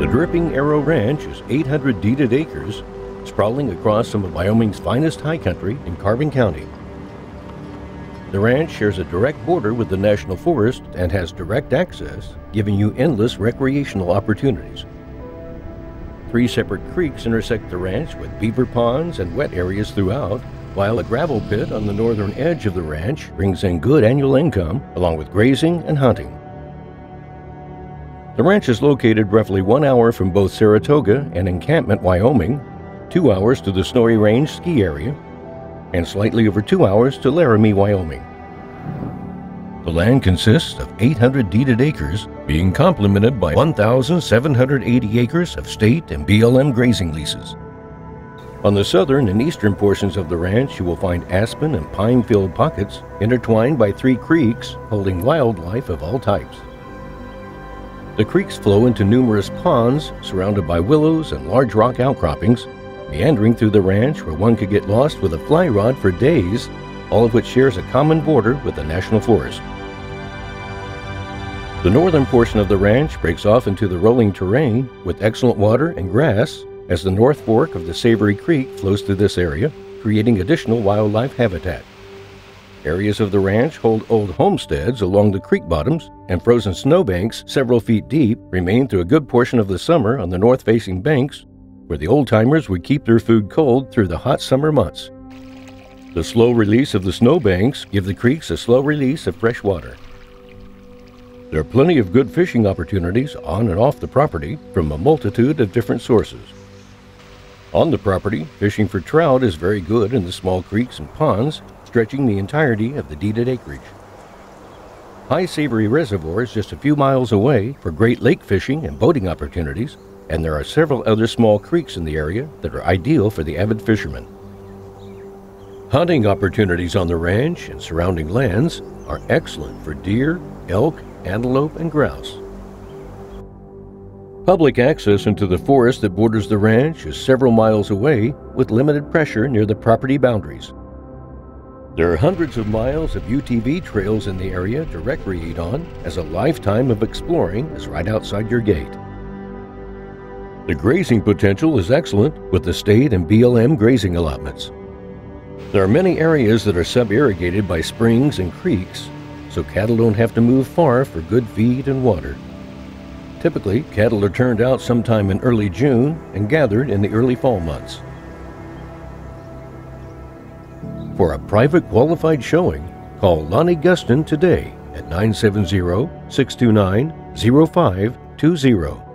The Dripping Arrow Ranch is 800 deeded acres, sprawling across some of Wyoming's finest high country in Carbon County. The ranch shares a direct border with the National Forest and has direct access, giving you endless recreational opportunities. 3 separate creeks intersect the ranch with beaver ponds and wet areas throughout, while a gravel pit on the northern edge of the ranch brings in good annual income, along with grazing and hunting. The ranch is located roughly 1 hour from both Saratoga and Encampment, Wyoming, 2 hours to the Snowy Range ski area, and slightly over 2 hours to Laramie, Wyoming. The land consists of 800 deeded acres, being complemented by 1,780 acres of state and BLM grazing leases. On the southern and eastern portions of the ranch, you will find aspen and pine-filled pockets intertwined by 3 creeks holding wildlife of all types. The creeks flow into numerous ponds surrounded by willows and large rock outcroppings, meandering through the ranch where one could get lost with a fly rod for days, all of which shares a common border with the National Forest. The northern portion of the ranch breaks off into the rolling terrain with excellent water and grass, as the North Fork of the Savory Creek flows through this area, creating additional wildlife habitat. Areas of the ranch hold old homesteads along the creek bottoms, and frozen snowbanks several feet deep remain through a good portion of the summer on the north-facing banks, where the old-timers would keep their food cold through the hot summer months. The slow release of the snowbanks give the creeks a slow release of fresh water. There are plenty of good fishing opportunities on and off the property from a multitude of different sources. On the property, fishing for trout is very good in the small creeks and ponds, stretching the entirety of the deeded acreage. High Savory Reservoir is just a few miles away for great lake fishing and boating opportunities, and there are several other small creeks in the area that are ideal for the avid fisherman. Hunting opportunities on the ranch and surrounding lands are excellent for deer, elk, antelope, and grouse. Public access into the forest that borders the ranch is several miles away, with limited pressure near the property boundaries. There are hundreds of miles of UTV trails in the area to recreate on, as a lifetime of exploring is right outside your gate. The grazing potential is excellent with the state and BLM grazing allotments. There are many areas that are sub-irrigated by springs and creeks, so cattle don't have to move far for good feed and water. Typically, cattle are turned out sometime in early June and gathered in the early fall months. For a private qualified showing, call Lonnie Guston today at 970-629-0520.